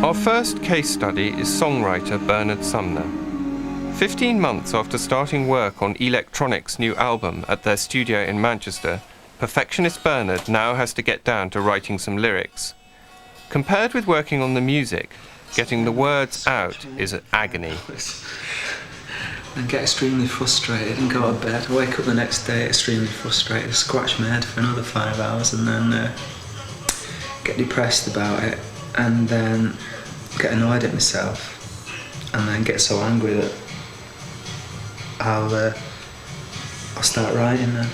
Our first case study is songwriter Bernard Sumner. 15 months after starting work on Electronic's new album at their studio in Manchester, perfectionist Bernard now has to get down to writing some lyrics. Compared with working on the music, getting the words out is an agony. And get extremely frustrated and go to bed. Wake up the next day extremely frustrated, scratch my head for another 5 hours, and then get depressed about it, and then get annoyed at myself, and then get so angry that I'll start writing then.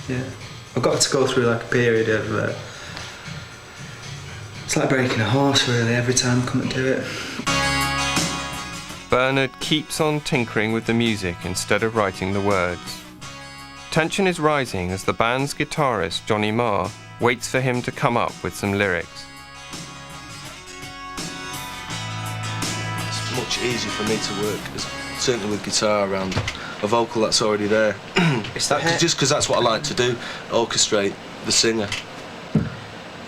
Yeah, I've got to go through like a period of it's like breaking a horse really every time I come to do it. Bernard keeps on tinkering with the music instead of writing the words. Tension is rising as the band's guitarist Johnny Marr waits for him to come up with some lyrics. It's much easier for me to work, certainly with guitar, around a vocal that's already there. Just because that's what I like to do, orchestrate the singer.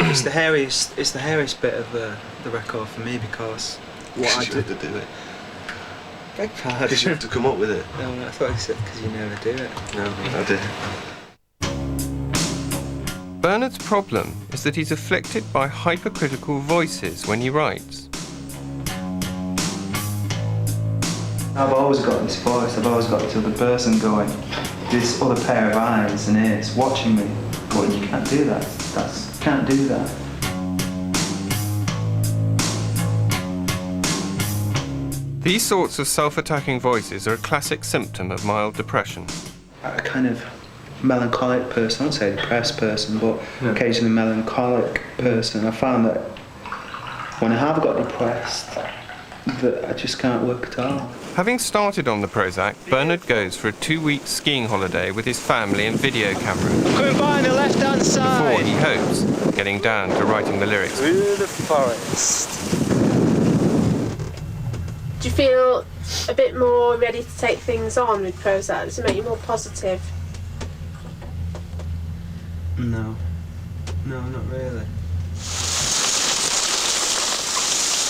It's the hairiest bit of the record for me, because what I have to do it. Beg pardon. Because you have to come up with it. No, I thought you said because you never do it. No, I do. Bernard's problem is that he's afflicted by hypercritical voices when he writes. I've always got this voice, I've always got this other person going, this other pair of eyes and ears watching me. Well, you can't do that. Can't do that. These sorts of self-attacking voices are a classic symptom of mild depression. A kind of melancholic person, I wouldn't say a depressed person, but occasionally a melancholic person. I found that when I have got depressed, that I just can't work at all. Having started on the Prozac, Bernard goes for a 2-week skiing holiday with his family and video camera. I'm coming by on the left-hand side. Before he hopes, getting down to writing the lyrics. Through the forest. Do you feel a bit more ready to take things on with Prozac? Does it make you more positive? No, not really.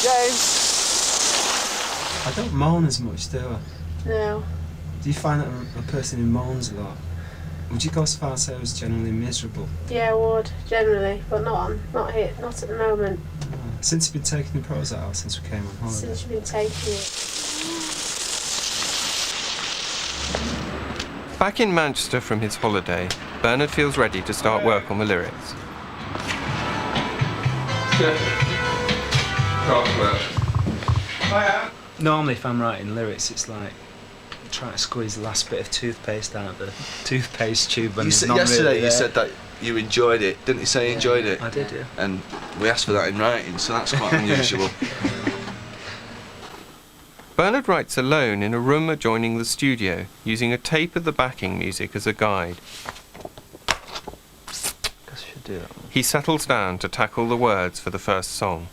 James? I don't moan as much, do I? No. Do you find that I'm a person who moans a lot? Would you go so far as say I was generally miserable? Yeah, I would, generally, but not here, not at the moment. Since you've been taking the Prozac out, since we came on holiday? Since you've been taking it. Back in Manchester from his holiday, Bernard feels ready to start work on the lyrics. Normally if I'm writing lyrics, it's like trying to squeeze the last bit of toothpaste out of the toothpaste tube. And Yesterday you said that you enjoyed it, didn't you say you enjoyed it? I did, yeah. And we asked for that in writing, so that's quite unusual. Bernard writes alone in a room adjoining the studio, using a tape of the backing music as a guide. Guess I should do that one. He settles down to tackle the words for the first song.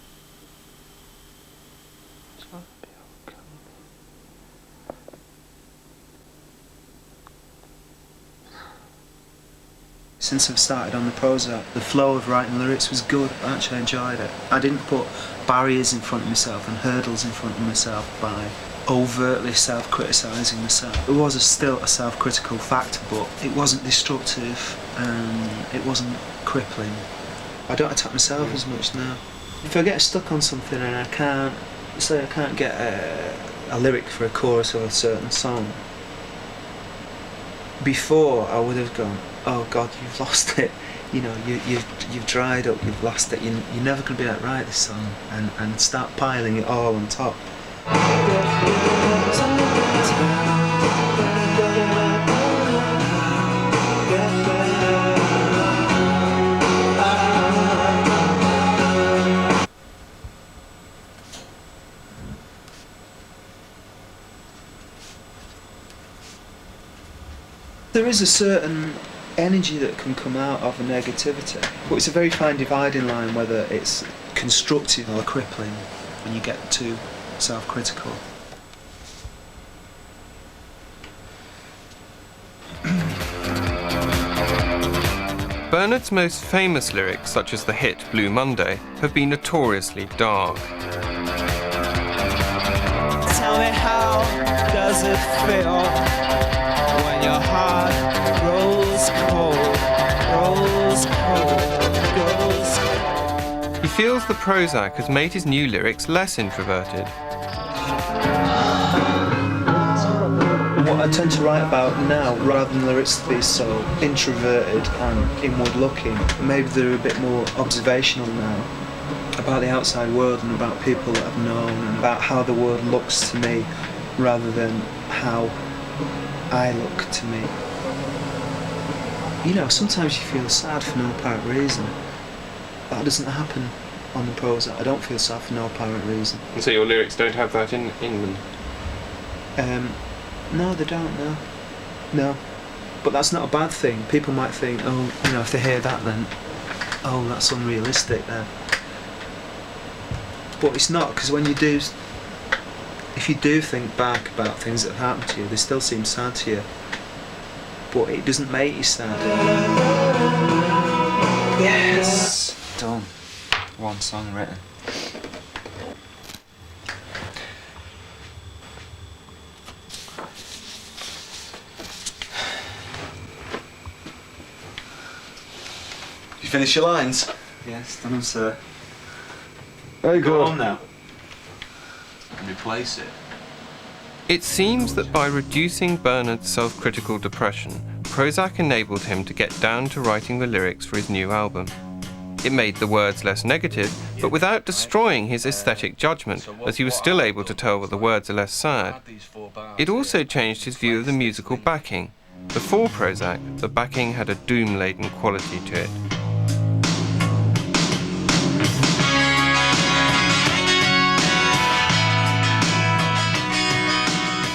Since I've started on the Prozac, the flow of writing lyrics was good. I actually enjoyed it. I didn't put barriers in front of myself and hurdles in front of myself by overtly self-criticising myself. It was still a self-critical factor, but it wasn't destructive and it wasn't crippling. I don't attack myself as much now. If I get stuck on something and I can't get a lyric for a chorus of a certain song, before I would have gone, oh God, you've lost it. You know, you've dried up, you've lost it. You're never going to be able to write this song, and start piling it all on top. There is a certain energy that can come out of a negativity, but it's a very fine dividing line whether it's constructive or crippling when you get too self-critical. Bernard's most famous lyrics, such as the hit Blue Monday, have been notoriously dark. Tell me, how does it feel when your heart grows cold, grows cold, grows cold? He feels the Prozac has made his new lyrics less introverted. What I tend to write about now, rather than lyrics to be so introverted and inward-looking, maybe they're a bit more observational now, about the outside world and about people that I've known and about how the world looks to me rather than how I look to me. You know, sometimes you feel sad for no apparent reason. That doesn't happen on the Prozac. I don't feel sad for no apparent reason. And so your lyrics don't have that in them? No, they don't, no. No. But that's not a bad thing. People might think, oh, you know, if they hear that then, oh, that's unrealistic then. But it's not, because when you do, if you do think back about things that have happened to you, they still seem sad to you. But it doesn't make you sad. Yes! Done. One song written. You finish your lines? Yes, done them, sir. Very Go on now. Replace it. It seems that by reducing Bernard's self-critical depression, Prozac enabled him to get down to writing the lyrics for his new album. It made the words less negative, but without destroying his aesthetic judgment, as he was still able to tell that the words are less sad. It also changed his view of the musical backing. Before Prozac, the backing had a doom-laden quality to it.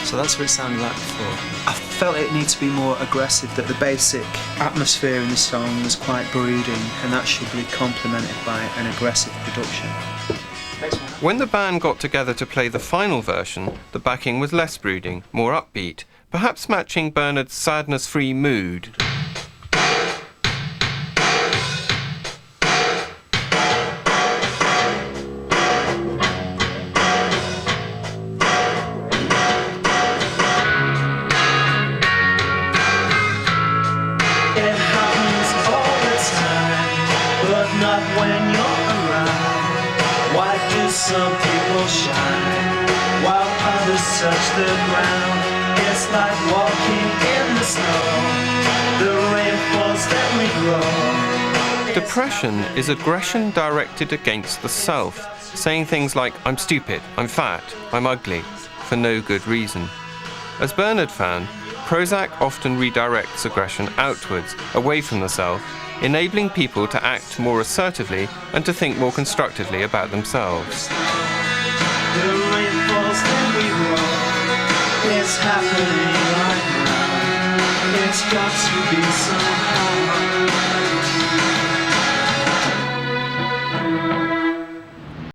So that's what it sounded like before. I felt it needed to be more aggressive, that the basic atmosphere in the song was quite brooding, and that should be complemented by an aggressive production. When the band got together to play the final version, the backing was less brooding, more upbeat, perhaps matching Bernard's sadness-free mood. Some people shine while others touch the ground. It's like walking in the snow. The rain falls, then we grow. Depression is aggression directed against the self, saying things like, I'm stupid, I'm fat, I'm ugly, for no good reason. As Bernard found, Prozac often redirects aggression outwards, away from the self, enabling people to act more assertively and to think more constructively about themselves. The rain falls, then we grow. It's happening right now. It's got to be somehow.